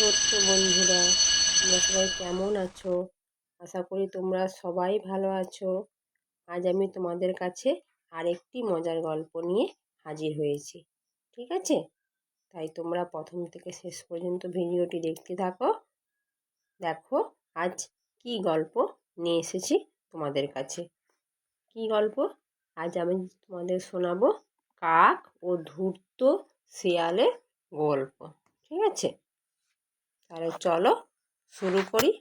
ছোট্ট বন্ধুরা, তোমরা সবাই কেমন আছো? আশা করি তোমরা সবাই ভালো আছো। আজ আমি তোমাদের কাছে আরেকটি মজার গল্প নিয়ে হাজির হয়েছি। ঠিক আছে? তাই তোমরা প্রথম থেকে শেষ পর্যন্ত ভিডিওটি দেখতে থাকো। দেখো আজ কি গল্প নিয়ে এসেছি তোমাদের কাছে। কি গল্প? আজ আমি তোমাদের শোনাবো কাক ও ধূর্ত শেয়ালের গল্প। ঠিক আছে? তাহলে চলো শুরু করি।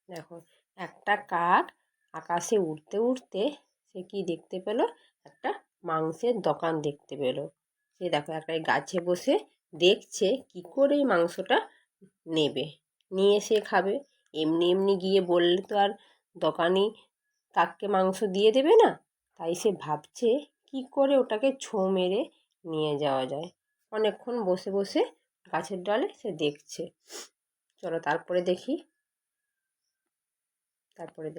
দেখো, একটা কাক আকাশে উড়তে উড়তে সে কি দেখতে পেল? একটা মাংসের দোকান দেখতে পেল। সে দেখো একটা গাছে বসে দেখছে কি করে এই মাংসটা নেবে, নিয়ে সে খাবে। এমনি এমনি গিয়ে বললে তো আর দোকানি কাককে মাংস দিয়ে দেবে না। তাই সে ভাবছে কি করে ওটাকে ছোঁ মেরে নিয়ে যাওয়া যায়। অনেকক্ষণ বসে বসে গাছের ডালে সে দেখছে। চলো তারপরে দেখি। তারপরে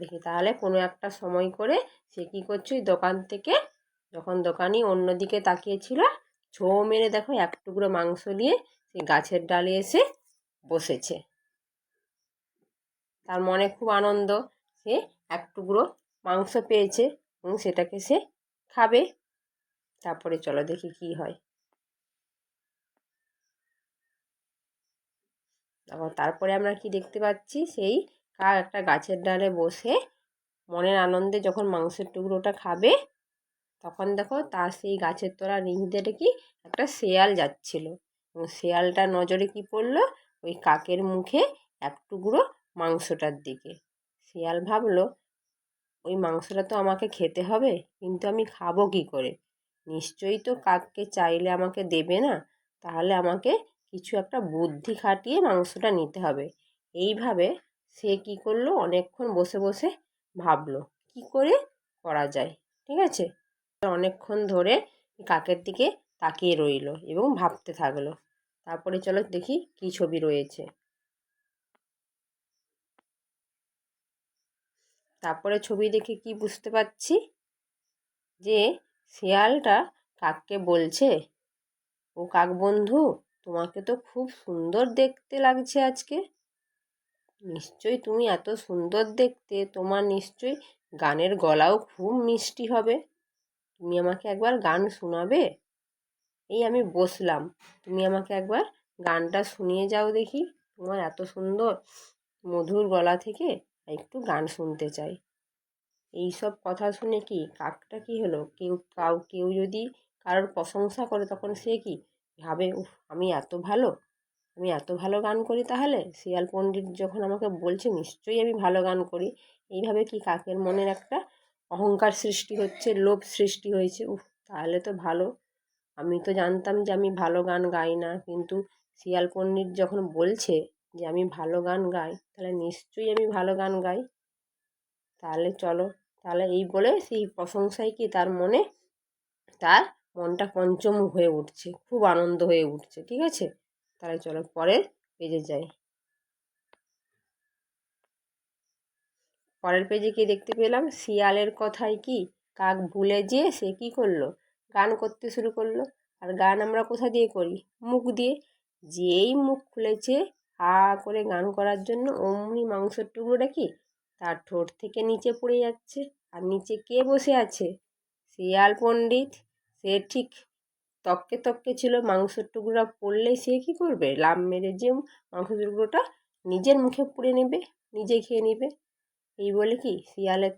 দেখি তাহলে কোনো একটা সময় করে সে কী করছে, ওই দোকান থেকে যখন দোকানি অন্যদিকে তাকিয়েছিল, ছোঁ মেরে দেখো এক টুকরো মাংস নিয়ে সে গাছের ডালে এসে বসেছে। তার মনে খুব আনন্দ, সে এক টুকরো মাংস পেয়েছে এবং সেটাকে সে খাবে। তারপরে চলো দেখি কি হয়। তারপরে আমরা কি দেখতে পাচ্ছি, সেই কাক একটা গাছের ডালে বসে মনের আনন্দে যখন মাংসের টুকরোটা খাবে, তখন দেখো তার সেই গাছের তলার নিচ দিয়ে কি একটা শেয়াল যাচ্ছিল। এবং শেয়ালটার নজরে কি পড়লো? ওই কাকের মুখে এক টুকরো মাংসটার দিকে। শেয়াল ভাবলো ওই মাংসটা তো আমাকে খেতে হবে, কিন্তু আমি খাবো কী করে? নিশ্চয়ই তো কাককে চাইলে আমাকে দেবে না, তাহলে আমাকে কিছু একটা বুদ্ধি খাটিয়ে মাংসটা নিতে হবে। এইভাবে সে কি করলো, অনেকক্ষণ বসে বসে ভাবলো কি করে করা যায়। ঠিক আছে? অনেকক্ষণ ধরে কাকের দিকে তাকিয়ে রইল এবং ভাবতে থাকলো। তারপরে চলো দেখি কি ছবি রয়েছে। তারপরে ছবি দেখে কি বুঝতে পারছি, যে শেয়ালটা কাককে বলছে, ও কাক বন্ধু, তোমাকে তো খুব সুন্দর দেখতে লাগছে আজকে। নিশ্চয়ই তুমি এত সুন্দর দেখতে, তোমার নিশ্চয়ই গানের গলাও খুব মিষ্টি হবে। তুমি আমাকে একবার গান শোনাবে? এই আমি বসলাম, তুমি আমাকে একবার গানটা শুনিয়ে যাও দেখি। তোমার এত সুন্দর মধুর গলা থেকে একটু গান শুনতে চাই। এই সব কথা শুনে কি কাকটা কি হলো, কেউ যদি কারোর প্রশংসা করে তখন সে কি ভাবে, উফ আমি এত ভালো গান করি, তাহলে শিয়াল পণ্ডিত যখন আমাকে বলছে নিশ্চয়ই আমি ভালো গান করি। এইভাবে কি কাকের মনের একটা অহংকার সৃষ্টি হচ্ছে, লোভ সৃষ্টি হয়েছে। উফ, তাহলে তো ভালো, আমি তো জানতাম যে আমি ভালো গান গাই না, কিন্তু শিয়াল পণ্ডিত যখন বলছে যে আমি ভালো গান গাই, তাহলে নিশ্চয়ই আমি ভালো গান গাই। তাহলে চলো, তাহলে এই বলে সেই প্রশংসায় কি তার মনটা পঞ্চমুখ হয়ে উঠছে, খুব আনন্দ হয়ে উঠছে। ঠিক আছে? তাহলে চলো পরের পেজে যাই। পরের পেজে কি দেখতে পেলাম, শিয়ালের কথায় কি কাক ভুলে যেয়ে সে কী করলো, গান করতে শুরু করলো। আর গান আমরা কোথা দিয়ে করি? মুখ দিয়ে। যেই মুখ খুলেছে হা করে গান করার জন্য, অমনি মাংসের টুকরোটা কি তার ঠোঁট থেকে নিচে পড়ে যাচ্ছে। আর নিচে কে বসে আছে? শিয়াল পণ্ডিত। সে ঠিক তককে তককে ছিল, মাংসের টুকরোটা পড়লেই সে কী করবে, লাফ মেরে যে মাংসের টুকরোটা নিজের মুখে পুড়ে নেবে, নিজে খেয়ে নেবে। এই বলে কি শিয়ালের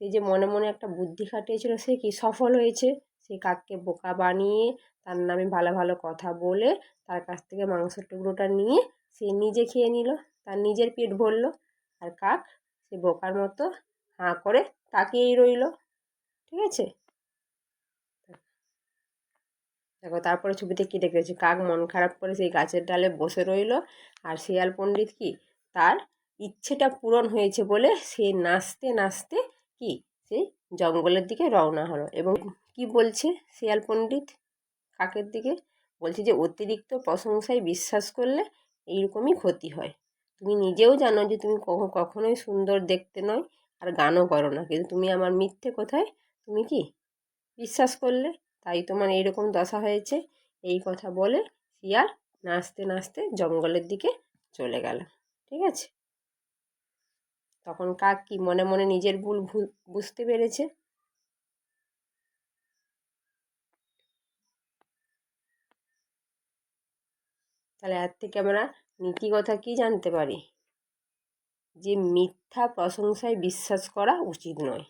সে যে মনে মনে একটা বুদ্ধি খাটিয়েছিল, সে কি সফল হয়েছে। সে কাককে বোকা বানিয়ে তার নামে ভালো ভালো কথা বলে তার কাছ থেকে মাংসের টুকরোটা নিয়ে সে নিজে খেয়ে নিল, তার নিজের পেট ভরল। আর কাক সে বোকার মতো হাঁ করে তাকিয়েই রইল। ঠিক আছে? দেখো তারপরে ছবিতে কী দেখেছি, কাক মন খারাপ করে সেই গাছের ডালে বসে রইল। আর শিয়াল পণ্ডিত কি তার ইচ্ছেটা পূরণ হয়েছে বলে সে নাচতে নাচতে কি সেই জঙ্গলের দিকে রওনা হলো। এবং কি বলছে শিয়াল পণ্ডিত কাকের দিকে? বলছে যে অতিরিক্ত প্রশংসায় বিশ্বাস করলে এইরকমই ক্ষতি হয়। তুমি নিজেও জানো যে তুমি কখনোই সুন্দর দেখতে নয়, আর গানও করো না, কিন্তু তুমি আমার মিথ্যে কথায় তুমি কি বিশ্বাস করলে। তাই তোমার এইরকম দশা হয়েছে। এই কথা বলে শিয়াল নাচতে নাচতে জঙ্গলের দিকে চলে গেল। ঠিক আছে, তখন কাক কি মনে মনে নিজের ভুল বুঝতে পেরেছে। তাহলে এর থেকে আমরা নীতি কথা কি জানতে পারি? যে মিথ্যা প্রশংসায় বিশ্বাস করা উচিত নয়।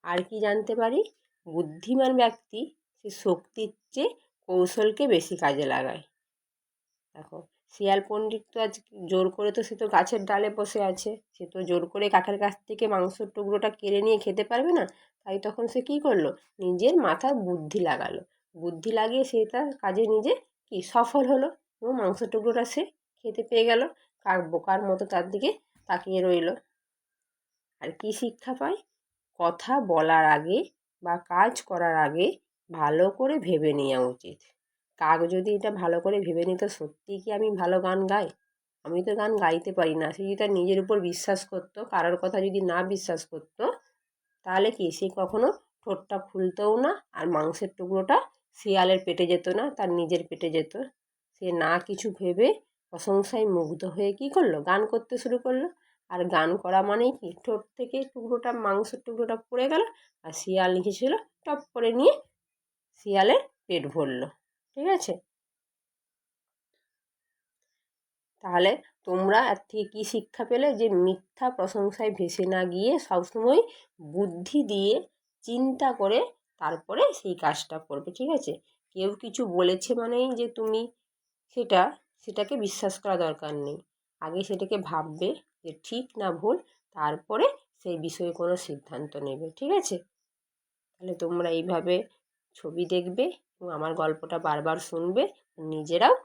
আর কি জানতে পারি? বুদ্ধিমান ব্যক্তি সে শক্তির চেয়ে কৌশলকে বেশি কাজে লাগায়। দেখো, শিয়াল পণ্ডিত তো আজ জোর করে, তো সে তো গাছের ডালে বসে আছে, সে তো জোর করে কাকের কাছ থেকে মাংসের টুকরোটা কেড়ে নিয়ে খেতে পারবে না। তাই তখন সে কী করলো? নিজের মাথায় বুদ্ধি লাগালো। বুদ্ধি লাগিয়ে সে তার কাজে নিজে কি সফল হলো এবং মাংসের টুকরোটা সে খেতে পেয়ে গেল। কাক বোকার মতো তার দিকে তাকিয়ে রইল। আর কি শিক্ষা পায়? কথা বলার আগে বা কাজ করার আগে ভালো করে ভেবে নেওয়া উচিত। কাক যদি এটা ভালো করে ভেবে নিত সত্যিই কি আমি ভালো গান গাই, আমি তো গান গাইতে পারি না, সে যদি তার নিজের উপর বিশ্বাস করতো, কারোর কথা যদি না বিশ্বাস করতো, তাহলে কি সে কখনো ঠোঁটটা খুলতেও না, আর মাংসের টুকরোটা শিয়ালের পেটে যেত না, তার নিজের পেটে যেত। সে না কিছু ভেবে প্রশংসায় মুগ্ধ হয়ে কী করলো? গান করতে শুরু করলো। আর গান করা মানেই কি, ঠোঁট থেকে টুকরোটা, মাংসের টুকরোটা পড়ে গেল, আর শিয়াল লিখেছিল টপ করে নিয়ে শিয়ালের পেট ভরলো। ঠিক আছে, তাহলে তোমরা এর থেকে কী শিক্ষা পেলে? যে মিথ্যা প্রশংসায় ভেসে না গিয়ে সবসময় বুদ্ধি দিয়ে চিন্তা করে তারপরে সেই কাজটা করবে। ঠিক আছে, কেউ কিছু বলেছে মানেই যে তুমি সেটাকে বিশ্বাস করা দরকার নেই। আগে সেটাকে ভাববে যে ঠিক না ভুল, তারপরে সেই বিষয়ে কোনো সিদ্ধান্ত নেবে। ঠিক আছে, তাহলে তোমরা এইভাবে ছবি দেখবে এবং আমার গল্পটা বারবার শুনবে, নিজেরাও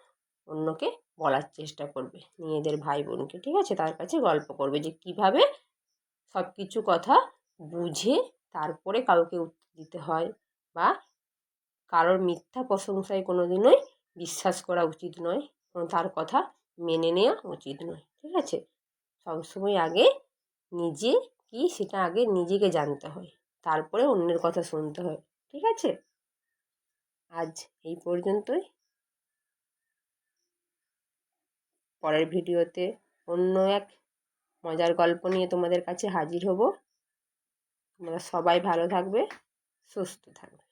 অন্যকে বলার চেষ্টা করবে, নিজেদের ভাই বোনকে। ঠিক আছে, তার কাছে গল্প করবে যে কীভাবে সব কিছু কথা বুঝে তারপরে কাউকে উত্তর দিতে হয়, বা কারোর মিথ্যা প্রশংসায় কোনো দিনই বিশ্বাস করা উচিত নয়, এবং তার কথা মেনে নেওয়া উচিত নয়। ঠিক আছে, সবসময় আগে নিজে কি সেটা আগে নিজেকে জানতে হয়, তারপরে অন্যের কথা শুনতে হয়। ঠিক আছে, আজ এই পর্যন্তই। পরের ভিডিওতে অন্য এক মজার গল্প নিয়ে তোমাদের কাছে হাজির হব। তোমরা সবাই ভালো থাকবে, সুস্থ থাকবে।